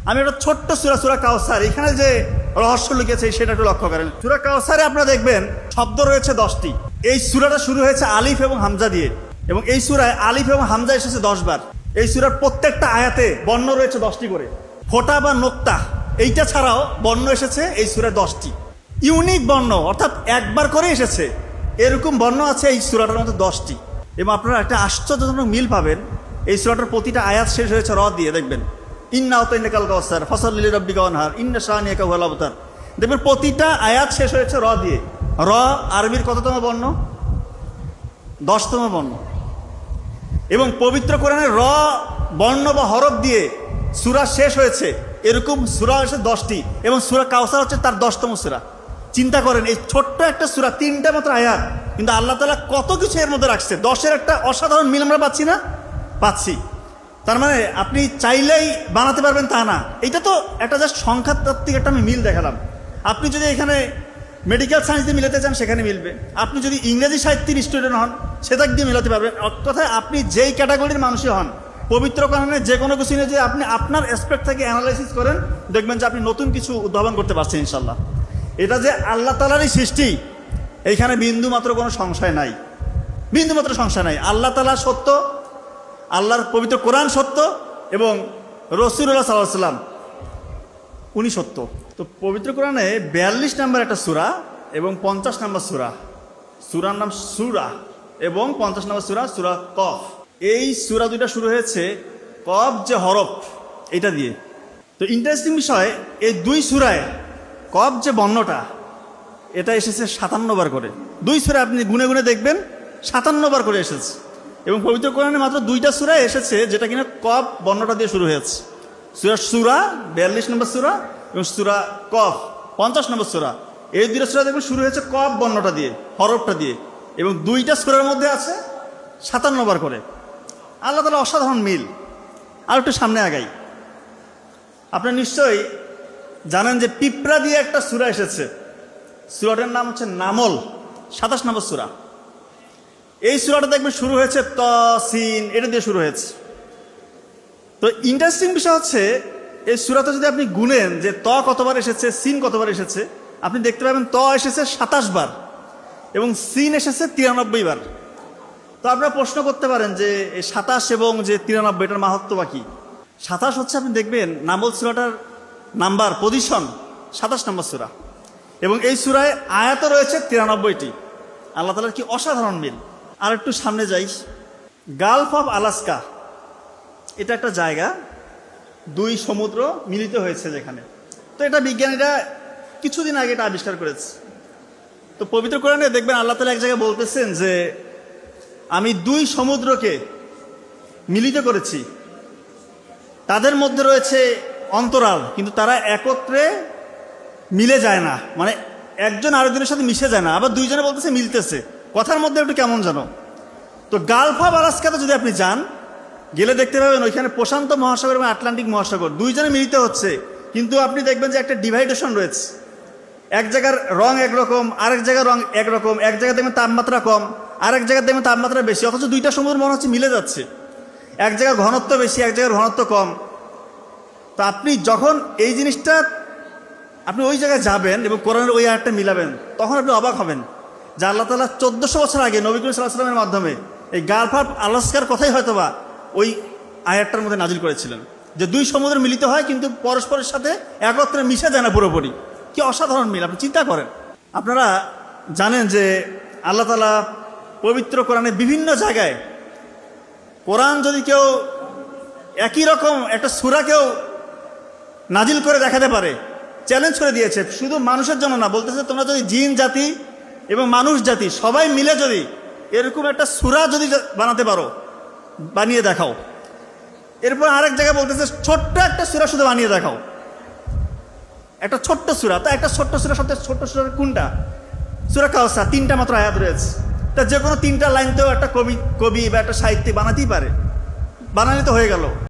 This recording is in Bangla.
আমি একটা ছোট্ট সূরা, সূরা কাউসার, এখানে যে রহস্য লিখেছে সেটা একটু লক্ষ্য করেন। সূরা কাউসারে আপনারা দেখবেন শব্দ রয়েছে 10টি। এই সূরাটা শুরু হয়েছে আলিফ এবং হামজা দিয়ে, এবং এই সূরায় আলিফ এবং হামজা এসেছে 10 বার। এই সূরার প্রত্যেকটা আয়াতে বর্ণ রয়েছে 10টি করে। ফোঁটা বা নোক্তা এইটা ছাড়াও বর্ণ এসেছে এই সূরায় 10টি। ইউনিক বর্ণ, অর্থাৎ একবার করে এসেছে এরকম বর্ণ আছে এই সূরাটার মধ্যে 10টি। এবং আপনারা একটা আশ্চর্যজনক মিল পাবেন, এই সূরাটার প্রতিটা আয়াত শেষ হয়েছে র দিয়ে। দেখবেন ইন্না আতাইনাকাল কাউসার ফাসাল্লি লিরাব্বিকা ওয়ানহার ইন্না শানিয়াকা হুয়াল আবতার। দেখবেন প্রতিটা আয়াত শেষ হয়েছে র দিয়ে। র আরবির কততম বর্ণ? 10তম বর্ণ। এবং পবিত্র কোরআনে র বর্ণ বা হরফ দিয়ে সূরা শেষ হয়েছে এরকম সূরা হয়েছে 10টি, এবং সূরা কাউসার হচ্ছে তার 10তম সূরা। চিন্তা করেন, এই ছোট্ট একটা সূরা, 3টা মাত্র আয়াত, কিন্তু আল্লাহ তাআলা কত কিছু এর মধ্যে রাখছে। 10-এর একটা অসাধারণ মিল আমরা পাচ্ছি না? পাচ্ছি। তার মানে আপনি চাইলেই বানাতে পারবেন তা না। এটা তো একটা জাস্ট সংখ্যাতাত্ত্বিক একটা আমি মিল দেখালাম। আপনি যদি এখানে মেডিকেল সায়েন্স দিয়ে মিলাতে চান সেখানে মিলবে, আপনি যদি ইংরেজি সাহিত্যের স্টুডেন্ট হন সেটা দিয়ে মিলাতে পারবেন। কথায় আপনি যেই ক্যাটাগরির মানুষই হন, পবিত্র কোরআনে যে কোনো কিছু নিয়ে যে আপনি আপনার অ্যাসপেক্ট থেকে অ্যানালাইসিস করেন, দেখবেন যে আপনি নতুন কিছু উদ্ভাবন করতে পারছেন ইনশাল্লাহ। এটা যে আল্লাহ তাআলারই সৃষ্টি, এইখানে বিন্দুমাত্র কোনো সংশয় নাই, বিন্দুমাত্র সংশয় নাই। আল্লাহ তাআলা সত্য, আল্লাহর পবিত্র কোরআন সত্য, এবং রাসূলুল্লাহ সাল্লাল্লাহু আলাইহি ওয়াসাল্লাম উনি সত্য। তো পবিত্র কোরআনে 42 নম্বর একটা সূরা এবং 50 নম্বর সূরা, সূরার নাম সূরা, এবং 50 নম্বর সূরা সূরা কফ। এই সূরা দুইটা শুরু হয়েছে কফ যে হরফ এটা দিয়ে। তো ইন্টারেস্টিং বিষয়, এই দুই সূরায় কফ যে বর্ণটা এটা এসেছে 57 বার করে। দুই সূরা আপনি গুনে গুনে দেখবেন 57 বার করে এসেছে। এবং পবিত্র কোরআনে মাত্র 2টা সূরা এসেছে যেটা কিনা কফ বর্ণটা দিয়ে শুরু হয়েছে। সূরা 42 নম্বর সূরা এবং সূরা কফ 50 নম্বর সূরা। এই দুইটা সূরা দেখবেন শুরু হয়েছে কফ বর্ণটা দিয়ে, হরফটা দিয়ে, এবং 2টা সূরার মধ্যে আছে 57 বার করে। আল্লাহ তাআলা অসাধারণ মিল। আর একটু সামনে আগাই, আপনারা নিশ্চয়ই জানেন যে পিঁপড়া দিয়ে একটা সূরা এসেছে। সূরাটার নাম হচ্ছে নামল, 27 নম্বর সূরা। এই সূরাটা দেখবেন শুরু হয়েছে ত সিন, এটা দিয়ে শুরু হয়েছে। তো ইন্টারেস্টিং বিষয় হচ্ছে এই সূরাতে যদি আপনি গুনেন যে ত কতবার এসেছে, সিন কতবার এসেছে, আপনি দেখতে পাবেন ত এসেছে 27 বার এবং সিন এসেছে 93 বার। তো আপনারা প্রশ্ন করতে পারেন যে এই 27 এবং যে 93 এটার মাহাত্ম্য বা কি? 27 হচ্ছে, আপনি দেখবেন নামল সূরাটার নাম্বার পজিশন 27 নম্বর সূরা, এবং এই সূরায় আয়াত রয়েছে 93টি। আল্লাহ তাআলার কি অসাধারণ মিল। আর একটু সামনে যাই, গালফ অফ আলাস্কা, এটা একটা জায়গা, 2 সমুদ্র মিলিত হয়েছে যেখানে। তো এটা বিজ্ঞানীরা কিছুদিন আগে এটা আবিষ্কার করেছে। তো পবিত্র কোরআনে দেখবেন আল্লাহ তাআলা এক জায়গায় বলতেছেন যে আমি 2 সমুদ্রকে মিলিত করেছি, তাদের মধ্যে রয়েছে অন্তরাল, কিন্তু তারা একত্রে মিলে যায় না, মানে একজন আরেকজনের সাথে মিশে যায় না। আবার দুইজনে বলতেছে মিলতেছে, কথার মধ্যে একটু কেমন জানো। তো গালফ অফ আলাস্কাতে যদি আপনি যান, গেলে দেখতে পাবেন ওইখানে প্রশান্ত মহাসাগর এবং আটলান্টিক মহাসাগর দুইজনে মিলিত হচ্ছে, কিন্তু আপনি দেখবেন যে একটা ডিভাইডেশন রয়েছে। এক জায়গার রং একরকম, আরেক জায়গার রং একরকম, এক জায়গায় দেখবেন তাপমাত্রা কম, আরেক জায়গায় দেখবেন তাপমাত্রা বেশি, অথচ 2টা সমুদ্র মনে হচ্ছে মিলে যাচ্ছে। এক জায়গায় ঘনত্ব বেশি, এক জায়গার ঘনত্ব কম। তো আপনি যখন এই জিনিসটা আপনি ওই জায়গায় যাবেন এবং কোরআনের ওই আয়াতটা মিলাবেন, তখন আপনি অবাক হবেন যে আল্লাহ তাআলা 1400 বছর আগে নবী করিম সাল্লাল্লাহু আলাইহি ওয়াসাল্লামের মাধ্যমে এই গালফ অফ আলাস্কার কথাই হয়তোবা ওই আয়াতটার মধ্যে নাজিল করেছিলেন, যে 2 সমুদ্র মিলিত হয় কিন্তু পরস্পরের সাথে একত্রে মিশে যায় না পুরোপুরি। কি অসাধারণ মিল, আপনি চিন্তা করেন। আপনারা জানেন যে আল্লাহ তাআলা পবিত্র কোরআনে বিভিন্ন জায়গায়, কোরআন যদি কেউ একই রকম একটা সূরাকেও নাজিল করে দেখাতে পারে, চ্যালেঞ্জ করে দিয়েছে, শুধু মানুষের জন্য না, বলতেছে তোমরা যদি জিন জাতি এবং মানুষ জাতি সবাই মিলে যদি এরকম একটা সূরা যদি বানাতে পারো, বানিয়ে দেখাও। এরপর আরেক জায়গায় বলতেছে ছোট্ট একটা সূরা শুধু বানিয়ে দেখাও, একটা ছোট্ট সূরা। তা একটা ছোট্ট সূরা, সবচেয়ে ছোট্ট সূরা কোনটা? সূরা কাউসার, 3টা মাত্র আয়াত রয়েছে। তা যে কোনো 3টা লাইনতেও একটা কবি বা একটা সাহিত্যিক বানাতেই পারে, বানালে তো হয়ে গেল।